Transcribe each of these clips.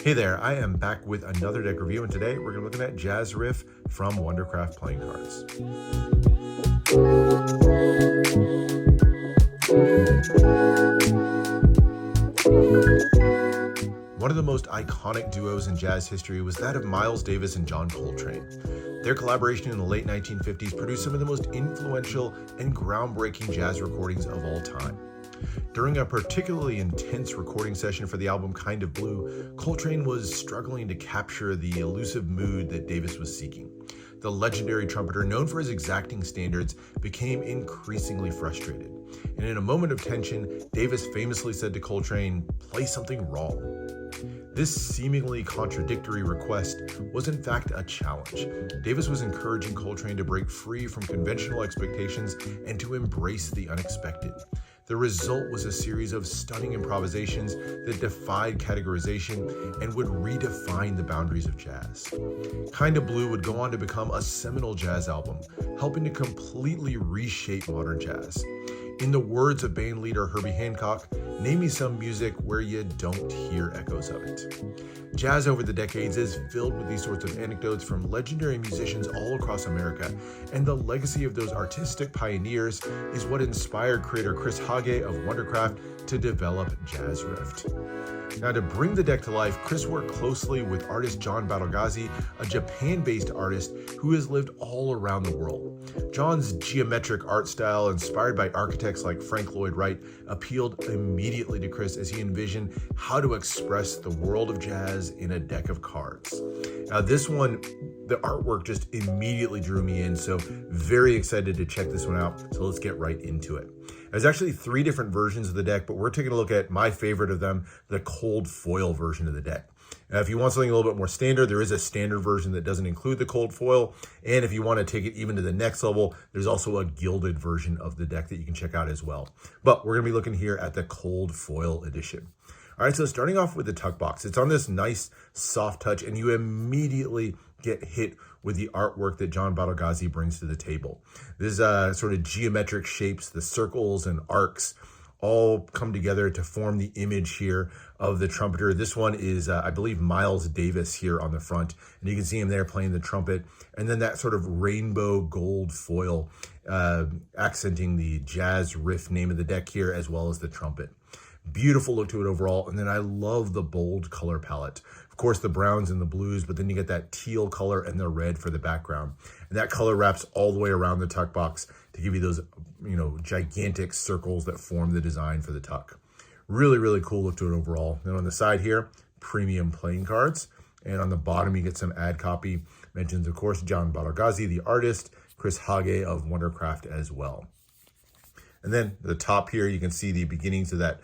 Hey there, I am back with another deck review, and today we're going to be looking at Jazz Riff from Wondercraft playing cards. One of the most iconic duos in jazz history was that of Miles Davis and John Coltrane. Their collaboration in the late 1950s produced some of the most influential and groundbreaking jazz recordings of all time. During a particularly intense recording session for the album Kind of Blue, Coltrane was struggling to capture the elusive mood that Davis was seeking. The legendary trumpeter, known for his exacting standards, became increasingly frustrated. And in a moment of tension, Davis famously said to Coltrane, "Play something wrong." This seemingly contradictory request was in fact a challenge. Davis was encouraging Coltrane to break free from conventional expectations and to embrace the unexpected. The result was a series of stunning improvisations that defied categorization and would redefine the boundaries of jazz. Kind of Blue would go on to become a seminal jazz album, helping to completely reshape modern jazz. In the words of band leader Herbie Hancock, "Name me some music where you don't hear echoes of it." Jazz over the decades is filled with these sorts of anecdotes from legendary musicians all across America, and the legacy of those artistic pioneers is what inspired creator Chris Hage of Wondercraft to develop Jazz Riff. Now, to bring the deck to life, Chris worked closely with artist John Battalgazi, a Japan-based artist who has lived all around the world. John's geometric art style, inspired by architects like Frank Lloyd Wright, appealed immediately to Chris as he envisioned how to express the world of jazz in a deck of cards. Now, this one, the artwork just immediately drew me in, so very excited to check this one out. So let's get right into it. There's actually 3 different versions of the deck, but we're taking a look at my favorite of them, the cold foil version of the deck. Now, if you want something a little bit more standard, there is a standard version that doesn't include the cold foil. And if you want to take it even to the next level, there's also a gilded version of the deck that you can check out as well. But we're going to be looking here at the cold foil edition. All right, so starting off with the tuck box, it's on this nice soft touch, and you immediately get hit with the artwork that John Battalgazi brings to the table. This sort of geometric shapes, the circles and arcs, all come together to form the image here of the trumpeter. This one is, I believe, Miles Davis here on the front, and you can see him there playing the trumpet, and then that sort of rainbow gold foil accenting the Jazz Riff name of the deck here, as well as the trumpet. Beautiful look to it overall, and then I love the bold color palette. Of course, the browns and the blues, but then you get that teal color and the red for the background. And that color wraps all the way around the tuck box to give you those, gigantic circles that form the design for the tuck. Really, really cool look to it overall. Then on the side here, premium playing cards. And on the bottom, you get some ad copy. Mentions, of course, John Battalgazi, the artist, Chris Hage of Wondercraft as well. And then at the top here, you can see the beginnings of that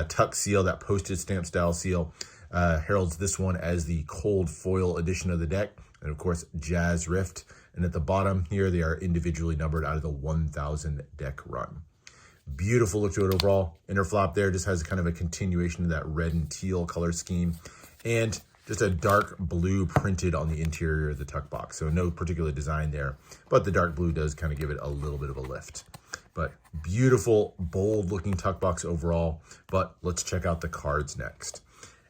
tuck seal, that postage stamp style seal, heralds this one as the cold foil edition of the deck, and of course Jazz Riff. And at the bottom here, they are individually numbered out of the 1,000 deck run. Beautiful look to it overall. Inner flap there just has kind of a continuation of that red and teal color scheme, and just a dark blue printed on the interior of the tuck box. So no particular design there, but the dark blue does kind of give it a little bit of a lift. But beautiful, bold looking tuck box overall. But let's check out the cards next.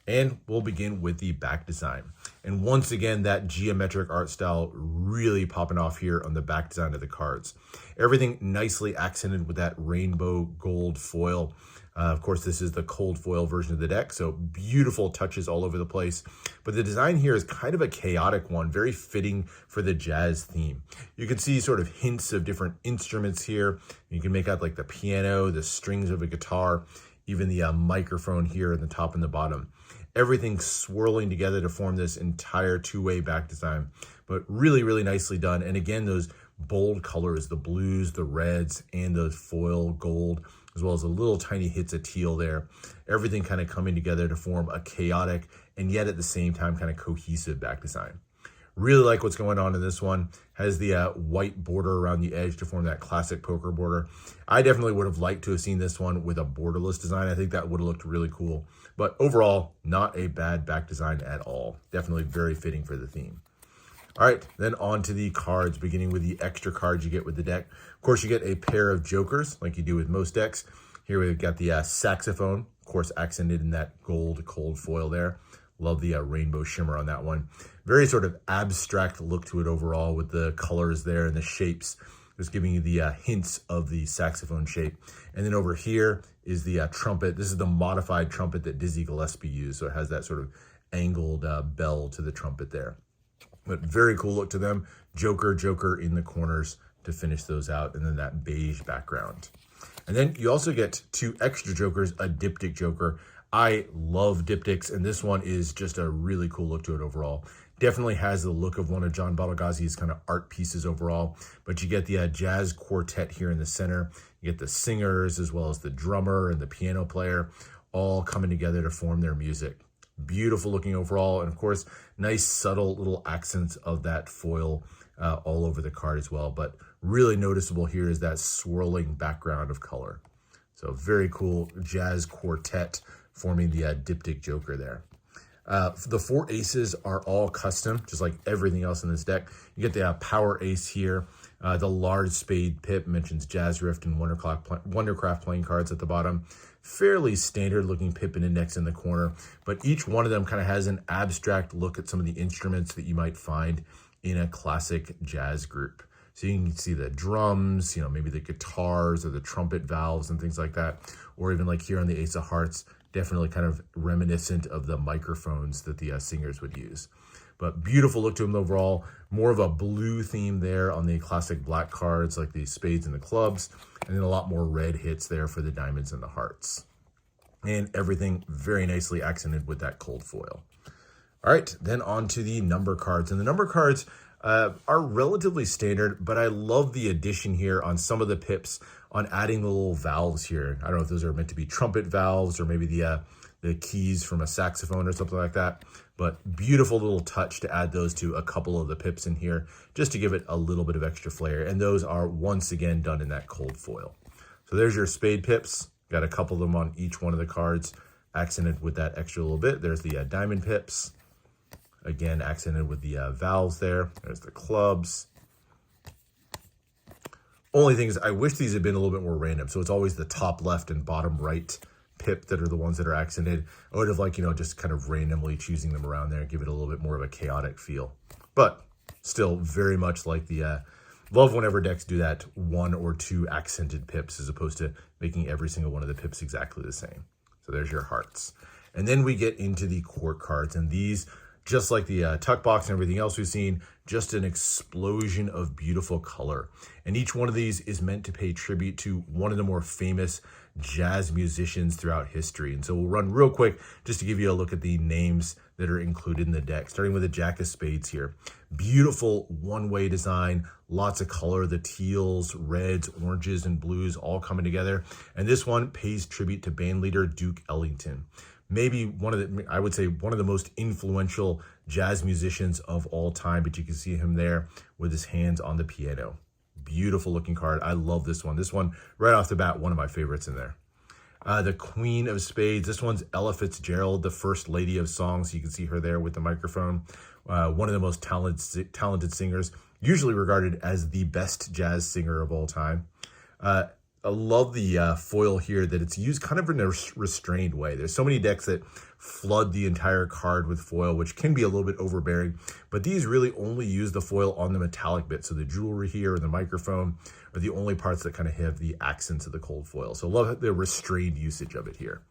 And we'll begin with the back design. And once again, that geometric art style really popping off here on the back design of the cards. Everything nicely accented with that rainbow gold foil. Of course, this is the cold foil version of the deck, so beautiful touches all over the place. But the design here is kind of a chaotic one, very fitting for the jazz theme. You can see sort of hints of different instruments here. You can make out like the piano, the strings of a guitar, even the microphone here in the top and the bottom. Everything swirling together to form this entire 2-way back design, but really, really nicely done. And again, those bold colors, the blues, the reds, and the foil gold, as well as a little tiny hits of teal there. Everything kind of coming together to form a chaotic and yet at the same time kind of cohesive back design. Really like what's going on in this one. Has the white border around the edge to form that classic poker border. I definitely would have liked to have seen this one with a borderless design. I think that would have looked really cool. But overall, not a bad back design at all. Definitely very fitting for the theme. All right, then on to the cards, beginning with the extra cards you get with the deck. Of course, you get a pair of jokers, like you do with most decks. Here we've got the saxophone, of course, accented in that gold cold foil there. Love the rainbow shimmer on that one. Very sort of abstract look to it overall with the colors there and the shapes, just giving you the hints of the saxophone shape. And then over here is the trumpet. This is the modified trumpet that Dizzy Gillespie used. So it has that sort of angled bell to the trumpet there. But very cool look to them. Joker in the corners to finish those out. And then that beige background. And then you also get 2 extra jokers, a diptych joker. I love diptychs, and this one is just a really cool look to it overall. Definitely has the look of one of John Battalgazi's kind of art pieces overall, but you get the jazz quartet here in the center. You get the singers as well as the drummer and the piano player all coming together to form their music. Beautiful looking overall, and of course, nice subtle little accents of that foil all over the card as well, but really noticeable here is that swirling background of color. So very cool jazz quartet forming the diptych joker there. The 4 aces are all custom, just like everything else in this deck. You get the power ace here. The large spade pip mentions Jazz Rift and Wondercraft playing cards at the bottom. Fairly standard looking pip and index in the corner, but each one of them kind of has an abstract look at some of the instruments that you might find in a classic jazz group. So you can see the drums, maybe the guitars or the trumpet valves and things like that. Or even like here on the Ace of Hearts, definitely kind of reminiscent of the microphones that the singers would use. But beautiful look to them overall. More of a blue theme there on the classic black cards like the spades and the clubs. And then a lot more red hits there for the diamonds and the hearts. And everything very nicely accented with that cold foil. All right, then on to the number cards. And the number cards are relatively standard, but I love the addition here on some of the pips on adding the little valves here. I don't know if those are meant to be trumpet valves or maybe the keys from a saxophone or something like that, but beautiful little touch to add those to a couple of the pips in here just to give it a little bit of extra flair. And those are once again done in that cold foil. So there's your spade pips. Got a couple of them on each one of the cards, accented with that extra little bit. There's the diamond pips. Again, accented with the valves there. There's the clubs. Only thing is, I wish these had been a little bit more random. So it's always the top left and bottom right pip that are the ones that are accented. I would have liked, just kind of randomly choosing them around there and give it a little bit more of a chaotic feel. But still very much like the, love whenever decks do that 1 or 2 accented pips as opposed to making every single one of the pips exactly the same. So there's your hearts. And then we get into the court cards, and these, just like the tuck box and everything else we've seen, just an explosion of beautiful color. And each one of these is meant to pay tribute to one of the more famous jazz musicians throughout history. And so we'll run real quick just to give you a look at the names that are included in the deck, starting with the Jack of Spades here. Beautiful one-way design, lots of color, the teals, reds, oranges, and blues all coming together. And this one pays tribute to band leader Duke Ellington. Maybe I would say one of the most influential jazz musicians of all time, but you can see him there with his hands on the piano. Beautiful looking card. I love this one. This one, right off the bat, one of my favorites in there. The Queen of Spades. This one's Ella Fitzgerald, the first lady of songs. You can see her there with the microphone. One of the most talented singers, usually regarded as the best jazz singer of all time. I love the foil here that it's used kind of in a restrained way. There's so many decks that flood the entire card with foil, which can be a little bit overbearing, but these really only use the foil on the metallic bit. So the jewelry here and the microphone are the only parts that kind of have the accents of the cold foil. So love the restrained usage of it here.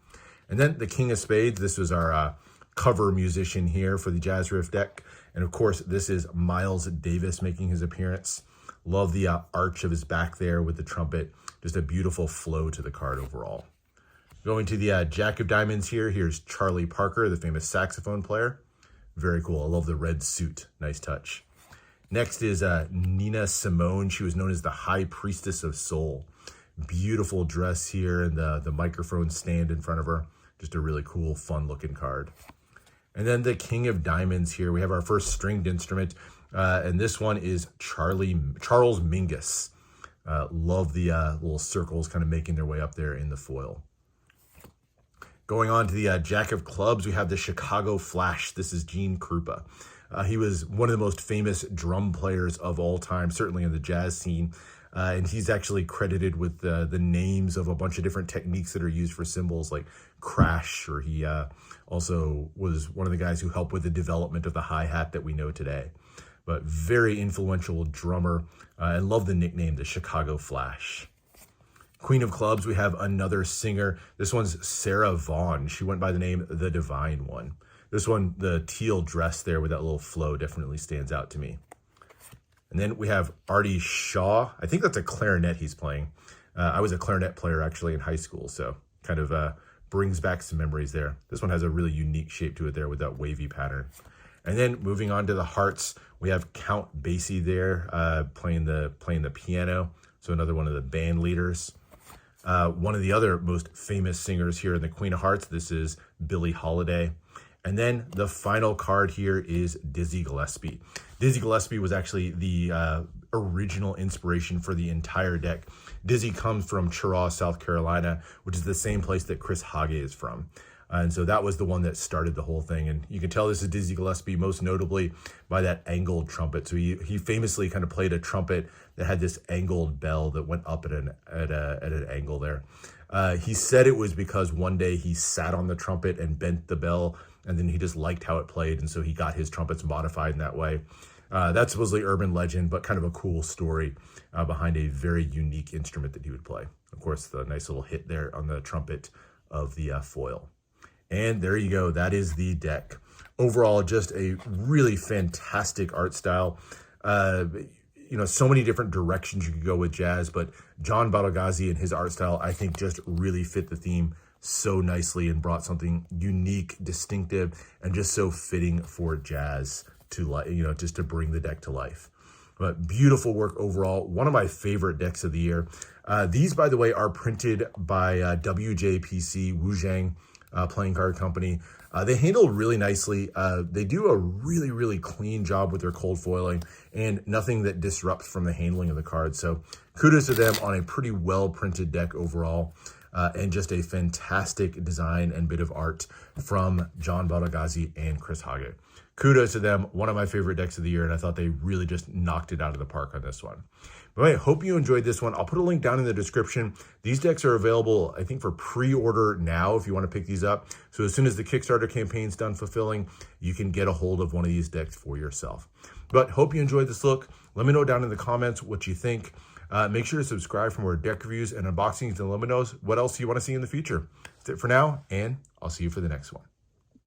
And then the King of Spades. This was our cover musician here for the Jazz Riff deck. And of course, this is Miles Davis making his appearance. Love the arch of his back there with the trumpet. Just a beautiful flow to the card overall. Going to the Jack of Diamonds here. Here's Charlie Parker, the famous saxophone player. Very cool. I love the red suit. Nice touch. Next is Nina Simone. She was known as the High Priestess of Soul. Beautiful dress here and the microphone stand in front of her. Just a really cool, fun looking card. And then the King of Diamonds here. We have our first stringed instrument. And this one is Charles Mingus. Love the little circles kind of making their way up there in the foil. Going on to the Jack of Clubs, we have the Chicago Flash. This is Gene Krupa. He was one of the most famous drum players of all time, certainly in the jazz scene. And he's actually credited with the names of a bunch of different techniques that are used for cymbals like crash, or he also was one of the guys who helped with the development of the hi-hat that we know today. But very influential drummer. I love the nickname, the Chicago Flash. Queen of Clubs, we have another singer. This one's Sarah Vaughan. She went by the name The Divine One. This one, the teal dress there with that little flow definitely stands out to me. And then we have Artie Shaw. I think that's a clarinet he's playing. I was a clarinet player actually in high school, so kind of brings back some memories there. This one has a really unique shape to it there with that wavy pattern. And then moving on to the Hearts, we have Count Basie there playing the piano. So another one of the band leaders. One of the other most famous singers here in the Queen of Hearts, this is Billie Holiday. And then the final card here is Dizzy Gillespie. Dizzy Gillespie was actually the original inspiration for the entire deck. Dizzy comes from Cheraw, South Carolina, which is the same place that Chris Hage is from. And so that was the one that started the whole thing. And you can tell this is Dizzy Gillespie most notably by that angled trumpet. So he famously kind of played a trumpet that had this angled bell that went up at an angle there. He said it was because one day he sat on the trumpet and bent the bell, and then he just liked how it played, and so he got his trumpets modified in that way. That's supposedly urban legend, but kind of a cool story behind a very unique instrument that he would play. Of course, the nice little hit there on the trumpet of the foil. And there you go. That is the deck. Overall, just a really fantastic art style. So many different directions you could go with jazz, but John Battalgazi and his art style, I think, just really fit the theme so nicely and brought something unique, distinctive, and just so fitting for jazz to just to bring the deck to life. But beautiful work overall. One of my favorite decks of the year. These, by the way, are printed by WJPC, Wuzhang Playing Card Company. They handle really nicely. They do a really, really clean job with their cold foiling and nothing that disrupts from the handling of the cards. So kudos to them on a pretty well printed deck overall. And just a fantastic design and bit of art from John Battalgazi and Chris Hage. Kudos to them. One of my favorite decks of the year, and I thought they really just knocked it out of the park on this one. But anyway, hope you enjoyed this one. I'll put a link down in the description. These decks are available, I think, for pre-order now if you want to pick these up. So as soon as the Kickstarter campaign's done fulfilling, you can get a hold of one of these decks for yourself. But hope you enjoyed this look. Let me know down in the comments what you think. Make sure to subscribe for more deck reviews and unboxings, and let me know what else you want to see in the future. That's it for now, and I'll see you for the next one.